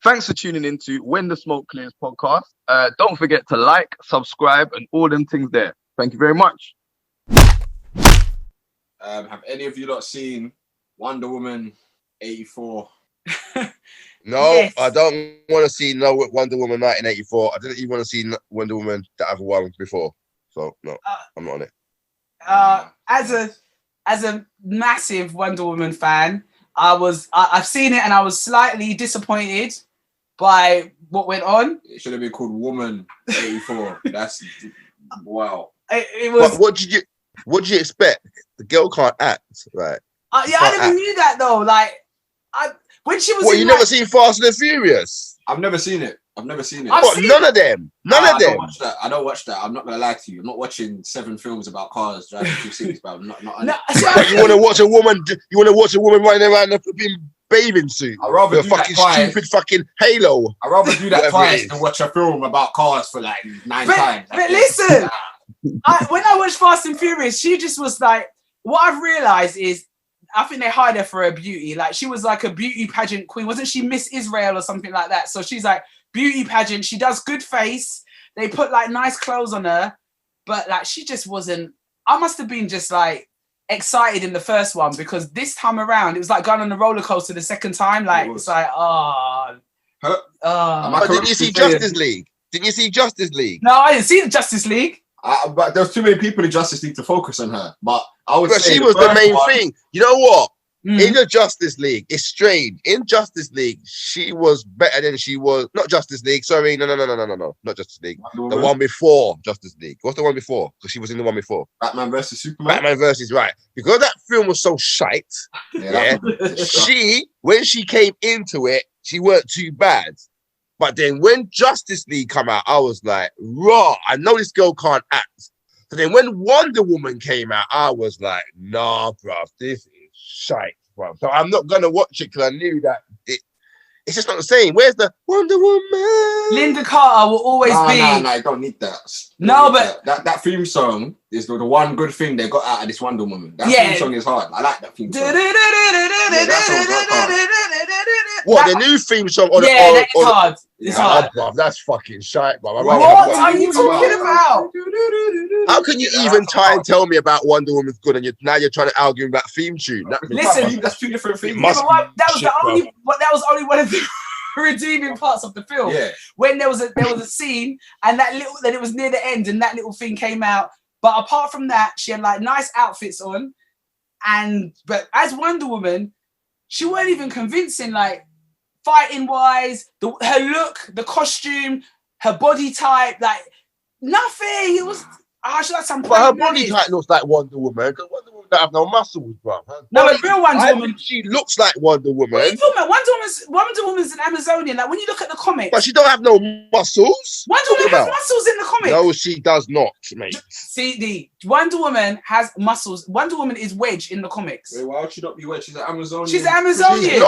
Thanks for tuning in to When the Smoke Clears podcast. Don't forget to like, subscribe, and all them things there. Thank you very much. Have any of you not seen Wonder Woman 84? No, Yes. I don't want to see no Wonder Woman 1984. I didn't even want to see Wonder Woman the other one before. So no, I'm not on it. As a massive Wonder Woman fan, I've seen it and I was slightly disappointed by what went on. It should have been called Woman 84. That's wow. It was. But what did you expect? The girl can't act, right? Yeah, I never knew that though. Like, when she was. What, you never seen Fast and the Furious? I've never seen it. What, none of them? None of them? I don't watch that. I'm not gonna lie to you. I'm not watching 7 films about cars driving through cities, but I'm not on it. You want to watch a woman? You want to watch a woman running around in a flipping bathing suit? I'd rather do fucking that twice. stupid fucking Halo. I'd rather do that Whatever twice than watch a film about cars for like 9 times. But listen, when I watched Fast and Furious, she just was like. What I've realized is, I think they hired her for her beauty. Like, she was like a beauty pageant queen. Wasn't she Miss Israel or something like that? So she's like beauty pageant. She does good face. They put like nice clothes on her, but like she just wasn't. I must have been just like excited in the first one because this time around it was like going on the roller coaster the second time. Like it's like Didn't you see Justice League? Didn't you see Justice League? No, I didn't see the Justice League. But there's too many people in Justice League to focus on her. But I would say she was the main thing. You know what? Mm. In the Justice League, it's strange. In Justice League, she was better than she was. Not Justice League. Sorry, no. Not Justice League. The one before Justice League. What's the one before? Because she was in the one before. Batman versus Superman. Batman versus, right. Because that film was so shite. Yeah. When she came into it, she weren't too bad. But then when Justice League come out, I was like, raw, I know this girl can't act. So then when Wonder Woman came out, I was like, nah, bruv, this is shite, bruv. So I'm not going to watch it because I knew that it's just not the same. Where's the Wonder Woman? Linda Carter will always be. No, you don't need that. That theme song is the one good thing they got out of this Wonder Woman. That theme song is hard. I like that theme song. What, the new theme song? That's hard. It's hard. Bruv, that's fucking shite, bruv. What are you talking about? How can you even try and tell me about Wonder Woman's good and now you're trying to argue about theme tune? Listen, that's 2 different things. That was only one of the redeeming parts of the film. Yeah. When there was a scene and then it was near the end and that little thing came out. But apart from that, she had like nice outfits on, but as Wonder Woman, she weren't even convincing. Like fighting wise, her look, the costume, her body type, like nothing. It was. But her body type looks like Wonder Woman because Wonder Woman don't have no muscles, bro. No, a real Wonder Woman. She looks like Wonder Woman. What are you talking about? Wonder Woman's an Amazonian. Like when you look at the comics, but she don't have no muscles. Wonder Woman has muscles in the comics. No, she does not, mate. See, Wonder Woman has muscles. Wonder Woman is Wedge in the comics. Wait, why would she not be Wedge? She's an Amazonian. She's an Amazonian.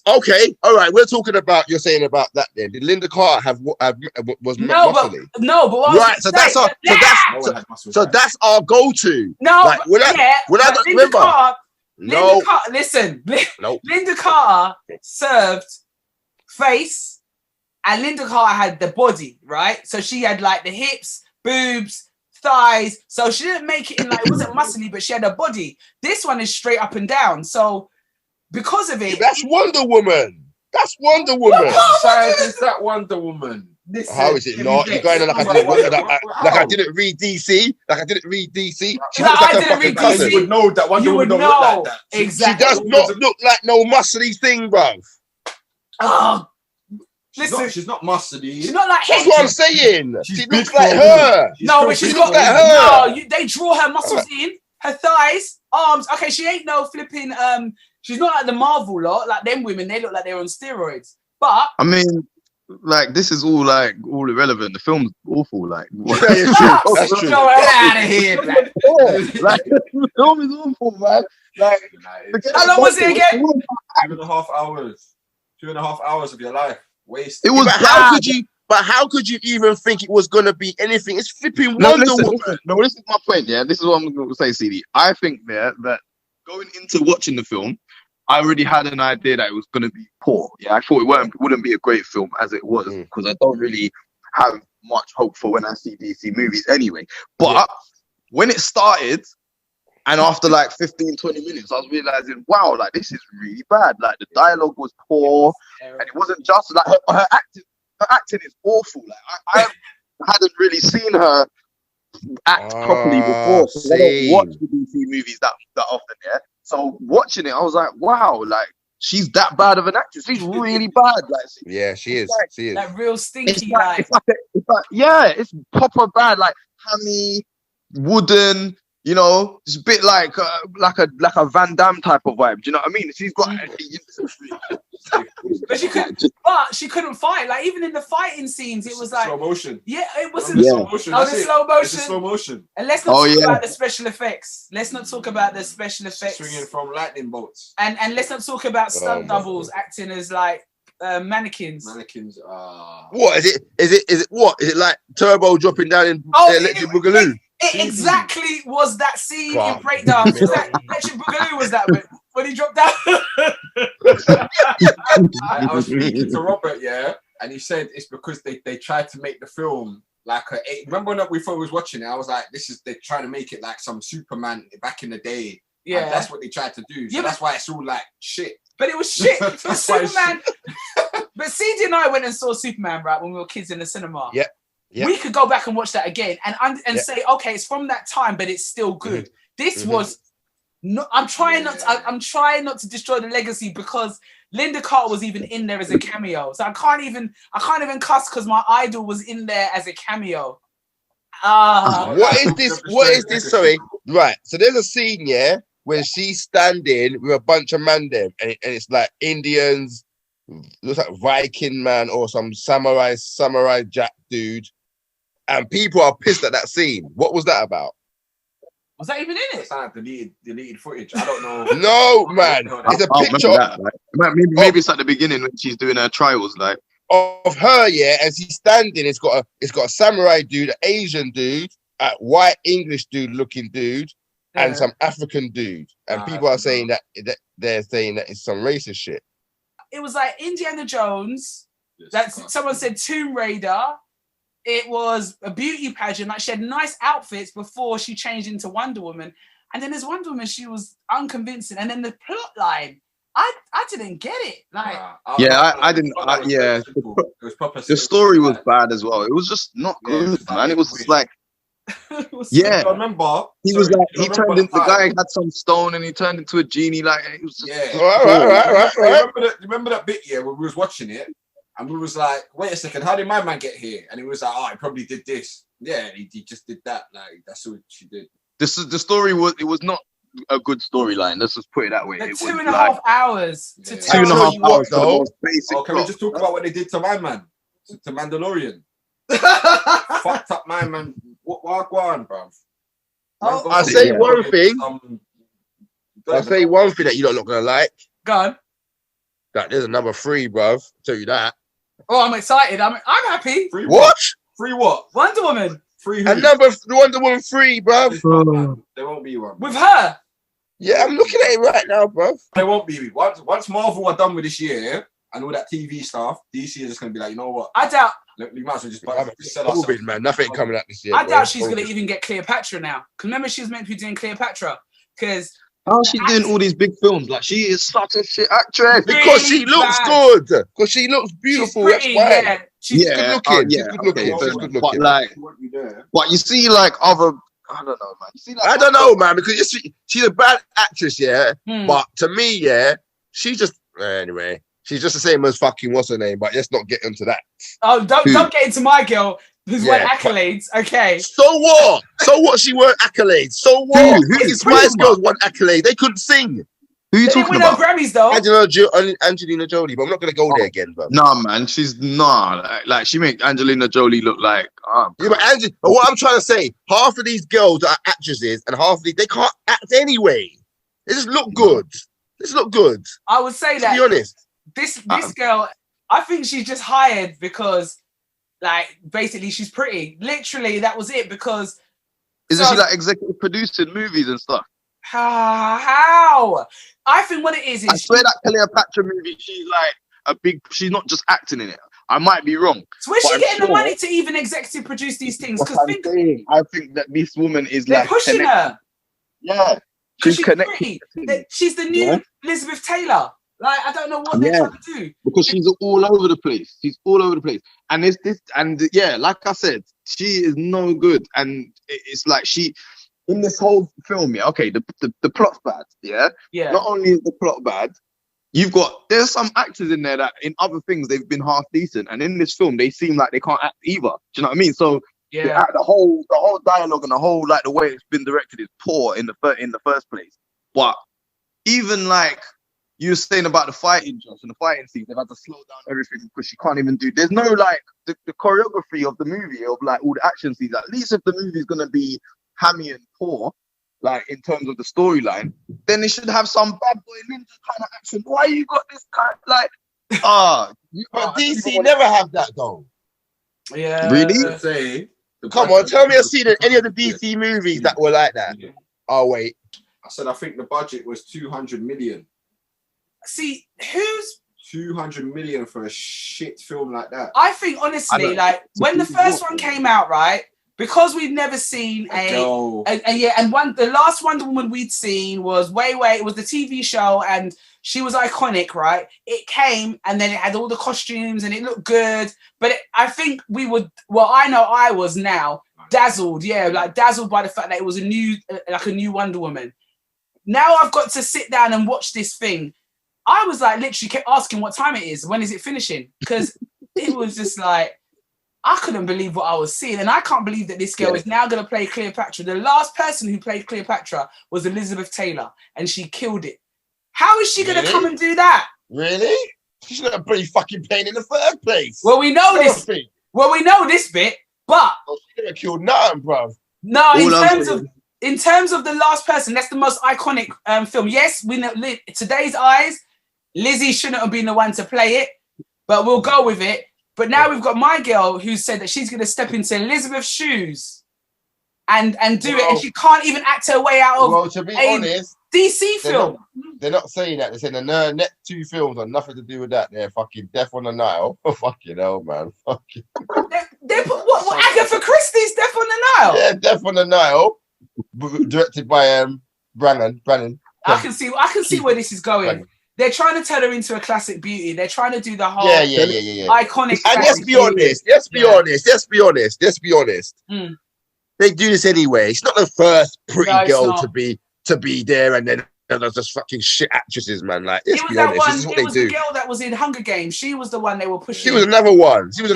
Okay, all right. We're talking about. You're saying about that. Then did Linda Carter was muscly? Right. So that's our go-to. No, like, Linda Carter. No. Listen. No. Linda Carter served face, and Linda Carter had the body, right? So she had like the hips, boobs, thighs. So she didn't make it in like it wasn't muscly, but she had a body. This one is straight up and down. So because of it, that's Wonder Woman. That's Wonder Woman. Is that Wonder Woman? Listen, how is it not? You're going on like I didn't read DC. Like I didn't read DC. I didn't read DC. You would know that Wonder Woman don't look like that. Exactly. She does not look like no muscly thing, bruv. Oh, listen. She's not muscly. She's not like that's what I'm saying. She looks big like her. No, but she's got like her. No, they draw her muscles in, her thighs, arms. Okay, she ain't no flipping. She's not like the Marvel lot. Like them women, they look like they're on steroids. But I mean, like this is all irrelevant. The film's awful. Like, that's true. Get out of here, man. Like the film is awful, man. Like, how long was it again? 2.5 hours. 2.5 hours of your life wasted. It was. But how could you even think it was gonna be anything? It's flipping Wonder Woman. No, this is my point. Yeah, this is what I'm going to say, CD. I think that going into watching the film, I already had an idea that it was going to be poor. Yeah, I thought it wouldn't be a great film as it was because I don't really have much hope for when I see DC movies anyway. But when it started, and after like 15, 20 minutes, I was realizing, wow, like this is really bad. Like the dialogue was poor, and it wasn't just like her acting. Her acting is awful. Like I hadn't really seen her act properly before. I don't watch the DC movies that often. Yeah. So watching it, I was like, wow, like she's that bad of an actress. She's really bad. Like, she is. Like, she is. Like real stinky. It's proper bad. Like hammy, wooden. You know, it's a bit like a Van Damme type of vibe. Do you know what I mean? She's got. But she couldn't fight. Like even in the fighting scenes, it was like slow motion. Yeah, it was slow motion. Oh, the slow motion. It's slow motion. And let's not talk about the special effects. Let's not talk about the special effects. Swinging from lightning bolts. And let's not talk about stunt doubles acting as like mannequins. Mannequins. What is it? Is it what? Is it like Turbo dropping down in Electric Boogaloo? It exactly was that scene in Breakdance. Electric Boogaloo was that when he dropped down. I was speaking to Robert, and he said it's because they tried to make the film like remember when we thought we was watching it? I was like, they're trying to make it like some Superman back in the day. Yeah, and that's what they tried to do. So that's why it's all like shit. But it was shit. It was Superman. But CD and I went and saw Superman right when we were kids in the cinema. Yeah. Yep. We could go back and watch that again and say, okay, it's from that time, but it's still good. This was not. I'm trying not to destroy the legacy because Linda Carter was even in there as a cameo. So I can't even cuss because my idol was in there as a cameo. What is this? What is this? Sorry. Right. So there's a scene, where she's standing with a bunch of men there, and it's like Indians, looks like Viking man or some samurai Jack dude. And people are pissed at that scene. What was that about? Was that even in it? It's like deleted footage. I don't know. No, man. It's a picture. That, like, maybe it's at the beginning when she's doing her trials, like of her, and she's standing. It's got a samurai dude, an Asian dude, a white English dude looking dude, and some African dude. And people are saying that they're saying that it's some racist shit. It was like Indiana Jones. Someone said Tomb Raider. It was a beauty pageant. Like she had nice outfits before she changed into Wonder Woman. And then as Wonder Woman, she was unconvincing. And then the plot line, I didn't get it. Like, I didn't. The story was bad as well. It was just not good, man. It was just like, I remember the guy had some stone and he turned into a genie. Like it was just right. Remember that bit when we was watching it? And we was like, wait a second, how did my man get here? And he was like, he probably did this. Yeah, he just did that. Like, that's what she did. The story was not a good storyline. Let's just put it that way. It was 2.5 hours to tell 2.5 hours though. Can we just talk about what they did to my man? To Mandalorian. Fucked up my man. What go on, bruv? I'll say one thing. I'll say one thing that you're not gonna like. Go on. That there's a number 3, bruv. I'll tell you that. Oh, I'm excited. I'm happy. Free what? Free what? Wonder Woman. Free who? Wonder Woman 3, bruv. There won't be one. With her? Yeah, I'm looking at it right now, bruv. There won't be. Once Marvel are done with this year and all that TV stuff, DC is just going to be like, you know what? I doubt. We might as well just sell ourselves. Man, nothing coming out this year. I doubt she's going to even get Cleopatra now. Because remember, she was meant to be doing Cleopatra. Because... How's she doing all these big films? Like, she is such a shit actress. Because she looks good. Because she looks beautiful. Pretty, that's why. She's good looking. She's good looking. She's good looking. But you see, like, other... I don't know, man. You see, like, I don't know, man. Because she's a bad actress, But to me, she's just... Anyway, she's just the same as fucking what's her name. But let's not get into that. Oh, don't get into my girl. Who's won accolades? Okay. So what? So what? She won accolades. So what? These Spice Girls won accolades. They couldn't sing. Who are you talking about? They didn't win no Grammys though. Angelina Jolie, but I'm not gonna go there again, bro. Nah, man, she's like she make Angelina Jolie look like. But what I'm trying to say, half of these girls are actresses, and half of these they can't act anyway. They just look good. They just look good. I would say that. To be honest, this girl, I think she's just hired because. Like, basically, she's pretty. Literally, that was it because... Isn't she, like, executive producing movies and stuff? How? I think what it is I swear that Cleopatra movie, she's not just acting in it. I might be wrong. So where's but she I'm getting the sure money to even executive produce these things? What Because I'm saying, I think that this woman is they're like pushing connected. her. Yeah, She's connected. pretty. She's the new Elizabeth Taylor. Like, I don't know what they're trying to do. Because she's all over the place. She's all over the place. And it's this, and yeah, like I said, she is no good. And it's like in this whole film, yeah, okay, the plot's bad, yeah? Yeah. Not only is the plot bad, there's some actors in there that in other things they've been half decent. And in this film, they seem like they can't act either. Do you know what I mean? So the whole dialogue and the way it's been directed is poor in the first place. But even like you were saying about the fighting, Josh, and the fighting scenes, they've had to slow down everything because she can't even do. There's no like the choreography of the movie of like all the action scenes. At least if the movie's gonna be hammy and poor, like in terms of the storyline, then it should have some bad boy ninja kind of action. Why you got this kind like but DC never have that though. Yeah. Really? Say, come on, tell me I've seen any of the DC movies that were like that. Yeah. Oh wait. I said I think the budget was 200 million. See, who's 200 million for a shit film like that? I think honestly, like when the first one came out, right? Because we've never seen the last Wonder Woman we'd seen was it was the TV show, and she was iconic, right? It came and then it had all the costumes and it looked good, but I think I know I was now dazzled, dazzled by the fact that it was a new Wonder Woman. Now I've got to sit down and watch this thing. I was like literally kept asking what time it is, when is it finishing? Because it was just like, I couldn't believe what I was seeing. And I can't believe that this girl is now going to play Cleopatra. The last person who played Cleopatra was Elizabeth Taylor, and she killed it. How is she going to come and do that? Really? She should have pretty fucking playing in the first place. Well, we know this bit. But she could have killed nothing, bro. No, in terms of the last person, that's the most iconic film. Yes, we know today's eyes, Lizzie shouldn't have been the one to play it, but we'll go with it. But now we've got my girl who said that she's going to step into Elizabeth's shoes and do it, and she can't even act her way out of to be honest, DC film. They're not saying that. They're saying the next two films have nothing to do with that. They're fucking Death on the Nile. Oh, fucking hell, man. Fucking. They put what Agatha Christie's Death on the Nile? Yeah, Death on the Nile, directed by Brannon. I can see where this is going. Brannon. They're trying to turn her into a classic beauty. They're trying to do the whole iconic. And let's be honest. Mm. They do this anyway. It's not the first pretty girl to be there, and then there's just fucking shit actresses, man. Like, let's be honest. This is what they do. The girl that was in Hunger Games. She was the one they were pushing. She was another one. See the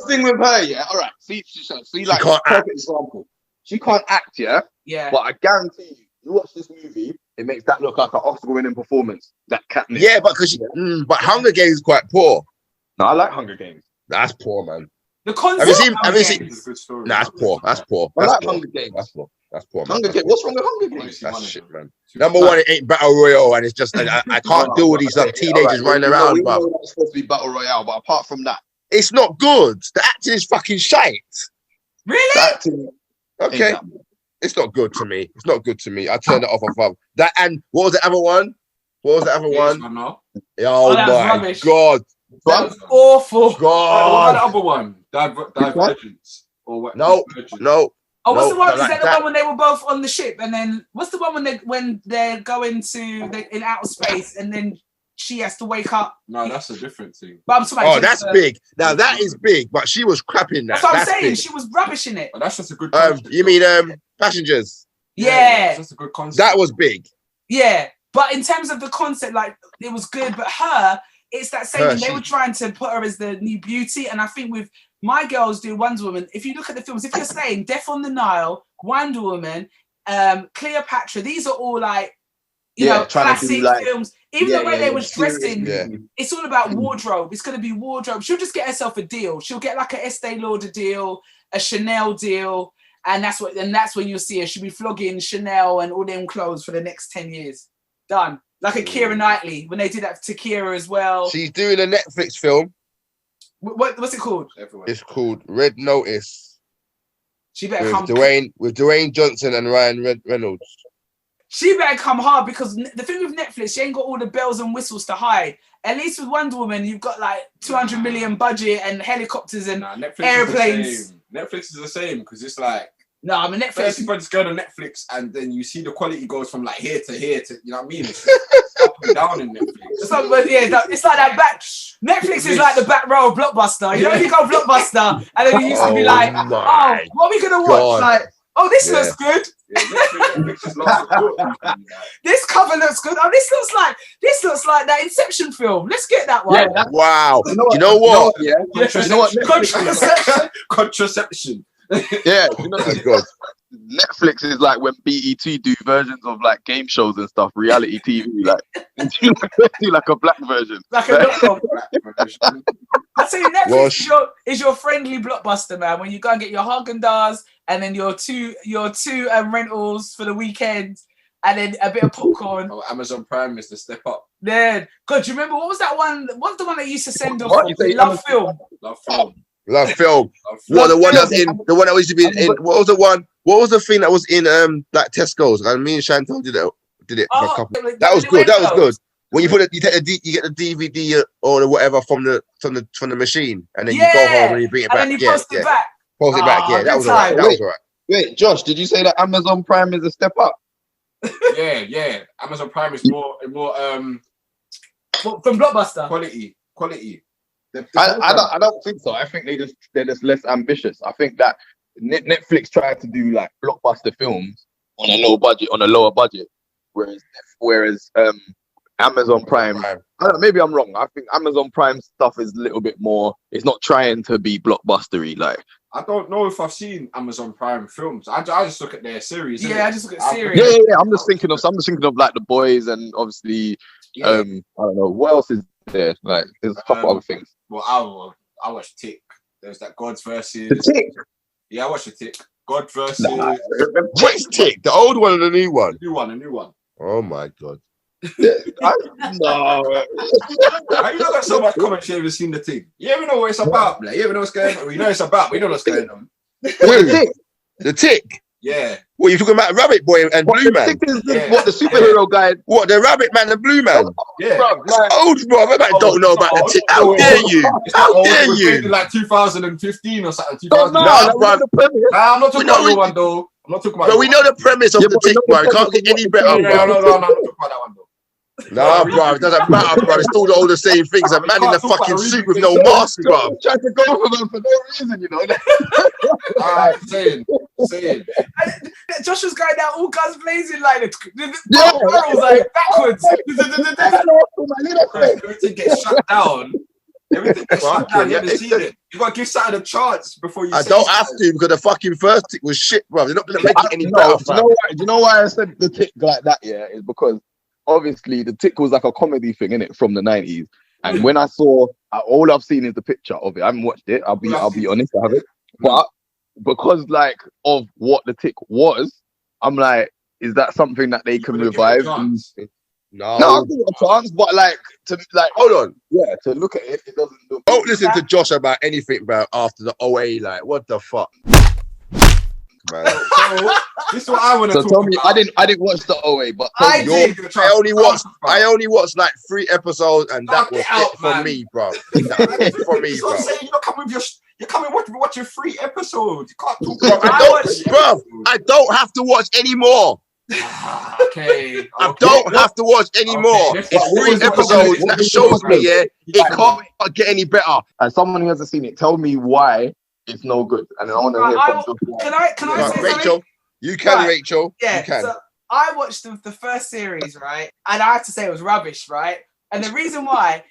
thing with her, yeah. All right. See, like a perfect example. She can't act, yeah. Yeah. But I guarantee you watch this movie, it makes that look like an Oscar-winning performance. That Katniss. Yeah, but but Hunger Games is quite poor. No, I like Hunger Games. That's poor, man. The concept. Have you seen? It's a good story. Nah, that's poor. That's poor. I like Hunger Games. That's poor. That's poor. Hunger Games. What's wrong with Hunger Games? That's shit, man. Number one, it ain't Battle Royale, and it's just I can't deal with these teenagers running around. But it's supposed to be Battle Royale, but apart from that, it's not good. The acting is fucking shite. Really? Okay. It's not good to me. It's not good to me. I turned it off of that. And what was the other one? Oh my god. That was awful. God. What other one? Divergence. Or what? No. Oh, what's the one? Is that the one when they were both on the ship? And then what's the one when they're going in outer space and then she has to wake up? No, that's a different thing. But I'm talking that's big. Now that is big, but she was crap in that. That's what I'm saying. Big. She was rubbish in it. But that's just a good concept. You mean Passengers? Yeah. That's just a good concept. That was big. Yeah. But in terms of the concept, like, it was good. But it's that same thing. They were trying to put her as the new beauty. And I think with my girls do Wonder Woman, if you look at the films, if you're saying Death on the Nile, Wonder Woman, Cleopatra, these are all like, you know, classic films. Even the way they was dressed in, it's all about wardrobe. It's going to be wardrobe. She'll just get herself a deal. She'll get like a Estee Lauder deal, a Chanel deal, and that's when you'll see her. She'll be flogging Chanel and all them clothes for the next 10 years. Done. Like a Keira Knightley when they did that to Keira as well. She's doing a Netflix film. What's it called? It's called Red Notice. She better come with Dwayne Johnson and Ryan Reynolds. she better come hard because the thing with Netflix, she ain't got all the bells and whistles to hide. At least with Wonder Woman, you've got like 200 million budget and helicopters and airplanes. Netflix is the same because it's like no, I mean Netflix. People just go to Netflix and then you see the quality goes from like here to here to you know what I mean? It's up and down in Netflix. It's like that back. Netflix is like the back row of Blockbuster. You know, you go Blockbuster and then you used to be like, oh, what are we gonna watch? Like, oh, this looks good. This cover looks good. Oh, this looks like that Inception film. Let's get that one. Yeah, wow. You know what? Contraception. Yeah, you know what? Netflix is like when BET do versions of like game shows and stuff, reality TV, like do like a black version. Like a black version. I say Netflix is your friendly Blockbuster, man. When you go and get your Haagen-Dazs and then your two rentals for the weekend and then a bit of popcorn. Oh, Amazon Prime is the step up. Then, God, do you remember what was that one? What's the one that used to send off? Love Film. Love Film. What the one that's in the one that used to be in? What was the one? What was the thing that was in like Tesco's? And me and Chantal did it. Oh, that was good. That was good. When you put it, you get the DVD or whatever from the machine, and then you go home and you bring it back. And then you post it back. Post it back. Yeah, that was alright. That was alright. Wait, Josh, did you say that Amazon Prime is a step up? Yeah. Amazon Prime is more from Blockbuster. Quality. I don't think so. I think they're just less ambitious. I think that Netflix tried to do like blockbuster films on a lower budget, whereas Amazon Prime. I don't know, maybe I'm wrong. I think Amazon Prime stuff is a little bit more. It's not trying to be blockbustery. Like I don't know if I've seen Amazon Prime films. I just look at their series. Yeah, I just look at series. Yeah. I'm just thinking of like The Boys and obviously I don't know what else is there. Like there's a couple other things. Well, I watched Tick. There's that Gods versus The Tick. Yeah, I watched the Tick. God versus What's Tick? The old one or the new one? The new one. Oh my God. No. Have you not got so much commentary? Ever seen the Tick? You ever know what it's about? Like, you ever know what's going on? We know it's about. We know what's going on. The Tick. Yeah. What, you talking about Rabbit Boy and Blue Man? What, the superhero guy? What, the Rabbit Man and Blue Man? Yeah. Old, bro. I don't know about the Tick. How dare you? How dare you? Like 2015 or something. No, bro. I'm not talking about the one, though. I'm not talking about But we know the premise of the Tick, bro. It can't get any better, bro. No, I'm not talking about that one, though. Nah, bro, it doesn't matter, bro. It's still all the same things. A man in a fucking suit with no mask, bro. Trying to go for them for no reason, you know. Alright, saying. Josh was going down all guns blazing like the barrels like backwards. Everything gets shut down. Everything gets shut down. You haven't seen it. You gotta give something a chance before you. I don't have to because the fucking first Tick was shit, bro. They're not gonna make it any better. Do you know why I said the Tick like that? Yeah, is because obviously the Tick was like a comedy thing, innit, from the 90s. And when I saw, all I've seen is the picture of it. I haven't watched it. I'll be honest, I haven't. But because like of what the Tick was, I'm like, is that something that they can revive? No, I'll give it a chance. But hold on. Yeah, to look at it, it doesn't look. Don't listen to Josh about anything about after the OA. Like, what the fuck? Man. So, this is what I want to talk tell me, about. I didn't watch the OA, but I only watched like 3 episodes, and that was it for me, bro. That was it for me, bro. You're coming watching 3 episodes. You can't talk about I don't have to watch anymore. Okay. I don't have to watch anymore. Okay. It's 3 episodes. That shows me, it can't get any better. As someone who hasn't seen it, tell me why it's no good. And I want to hear from Can I say Rachel? Something? You can, right. Rachel. Yeah, you can. So I watched the first series, right? And I have to say it was rubbish, right? And the reason why,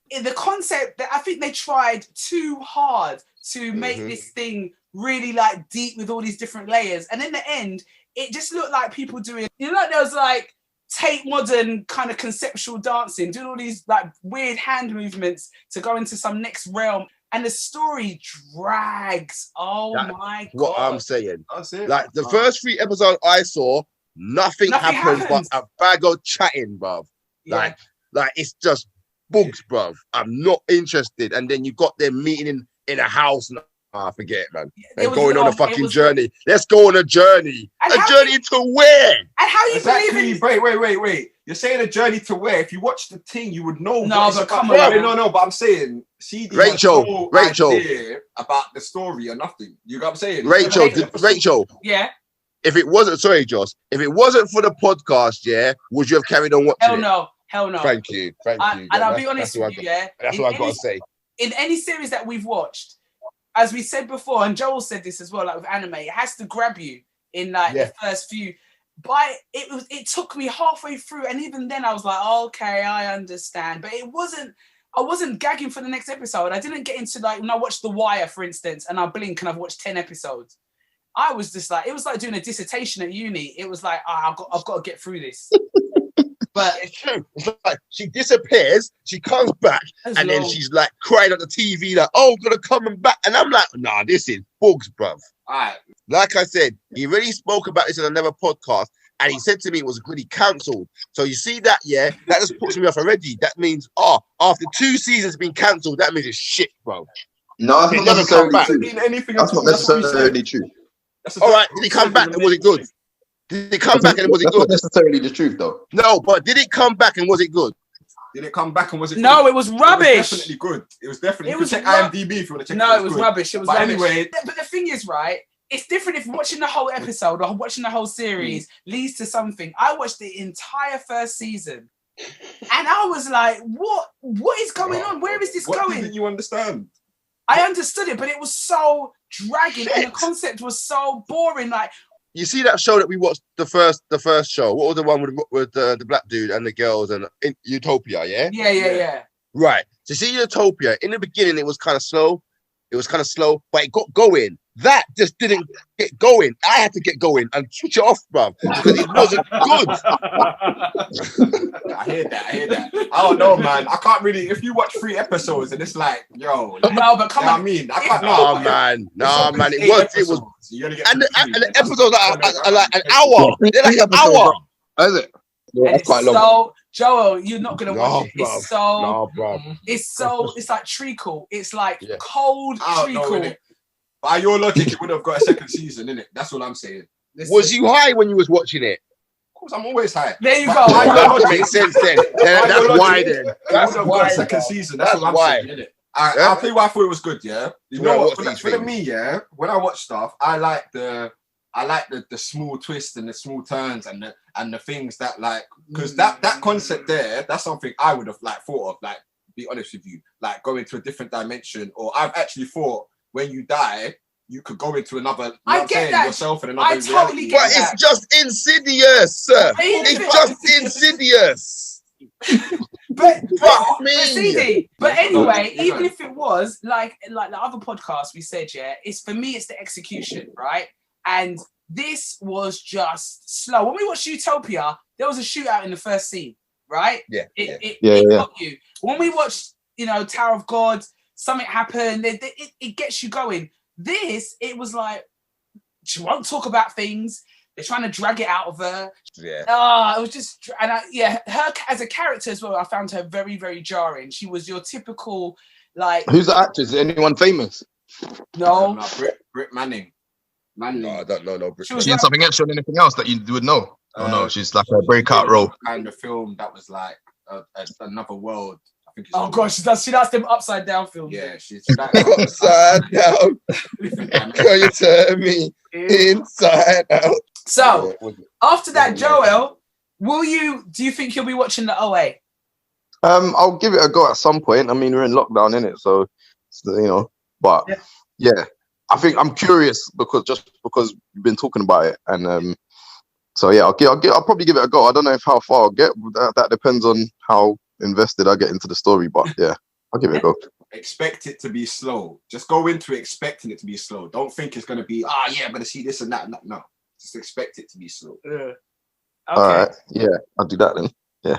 the concept that I think they tried too hard to make this thing really like deep with all these different layers. And in the end, it just looked like people doing, like there was like Tate Modern kind of conceptual dancing, doing all these like weird hand movements to go into some next realm. And the story drags. My God. What I'm saying. Like the first 3 episodes I saw, nothing happens but a bag of chatting, bruv. Yeah. Like it's just bugs, bruv. I'm not interested. And then you got them meeting in a house and Forget it, man. It And was going on long, a fucking it was- journey. Let's go on a journey. And A how journey to where? And how you Exactly. believe in... Wait. You're saying a journey to where? If you watch the thing, you would know. No, what it's but about. come on, man. No. But I'm saying CD Rachel, has no Rachel. idea about the story or nothing. You know what I'm saying? Rachel. Yeah. If it wasn't, sorry, Josh. If it wasn't for the podcast, yeah, would you have carried on watching it? Hell no. Thank you. And I'll be honest with you, yeah. That's what I got to say. In any series that we've watched, as we said before, and Joel said this as well, like with anime, it has to grab you in like the first few. But it took me halfway through, and even then I was like, oh, okay, I understand. But I wasn't gagging for the next episode. I didn't get into like when I watched The Wire, for instance, and I blink and I've watched 10 episodes. I was just like, it was like doing a dissertation at uni. It was like, I've got to get through this. But it's true. It's like she disappears, she comes back, and then she's like crying at the TV, like, "Oh, I'm gonna come back," and I'm like, "Nah, this is bugs, bruv." Alright. Like I said, he already spoke about this in another podcast, and he said to me it was really cancelled. So you see that, yeah, that just puts me off already. That means, after 2 seasons being cancelled, that means it's shit, bro. No, that's not necessarily true. That's not necessarily true. All right, did he come back and was it good? Did it come back and was it good? That's not necessarily the truth, though. No, but did it come back and was it good? Did it come back and was it? No, good? it was rubbish. It was definitely good. It was definitely. You can check IMDb if you want to check. No, it was rubbish. It was but rubbish. Anyway, but the thing is, right? It's different if watching the whole episode or watching the whole series leads to something. I watched the entire first season, and I was like, "What is going on? Where is this going?" What didn't you understand? I understood it, but it was so dragging, and the concept was so boring. Like, you see that show that we watched, the first show? What was the one with the black dude and the girls and in Utopia? Yeah. Yeah. Right. So see Utopia. In the beginning, it was kind of slow. But it got going. That just didn't get going. I had to get going and switch it off, bruv, because it wasn't good. I hear that. I don't know, man. I can't really. If you watch 3 episodes and it's like, yo, no, but come on. I mean, I can't. No, man. It was. And the episodes are like an hour. They're like an hour. Is it? Yeah, that's quite long. So, Joel, you're not gonna watch it. It's so. It's like treacle. It's like cold treacle. By your logic, it would have got a second season, innit? That's all I'm saying. Was you high when you was watching it? Of course, I'm always high. There you go. That makes sense then. That's why then. That's why. Second season. That's what I'm saying, innit? I'll tell you why I thought it was good, yeah? You know what? For me, yeah, when I watch stuff, I like the small twists and the small turns and the things that like, because that concept there, that's something I would have like thought of, like, be honest with you, like going to a different dimension, or I've actually thought when you die, you could go into another. I get that. Yourself in another. I totally get that. But it's just insidious, sir. It's just insidious. But anyway, even if it was like the other podcast we said, yeah, it's for me, it's the execution, right? And this was just slow. When we watched Utopia, there was a shootout in the first scene, right? It got you. When we watched, Tower of God, something happened. It gets you going. This, it was like, she won't talk about things. They're trying to drag it out of her. Yeah. It was just, and her as a character as well, I found her very, very jarring. She was your typical, like. Who's the actress? Is anyone famous? No. Britt Manning. No, I don't know. No, she was in something else or anything else that you would know? Oh no, she's like a breakout role. Kind of film that was like another world. Oh gosh, she does them upside down films. Yeah, she's upside down. Can you turn me inside out? So after that, Joelle, do you think you'll be watching the OA? I'll give it a go at some point. I mean, we're in lockdown, innit? So but yeah, I think I'm curious because we've been talking about it, and so yeah, I'll probably give it a go. I don't know how far I'll get. That depends on how invested I get into the story, but yeah, I'll give it a go. Expect it to be slow. Just go into it expecting it to be slow. Don't think it's going to be, I'm going to see this and that. No, just expect it to be slow. Okay. All right. Yeah, I'll do that then. Yeah.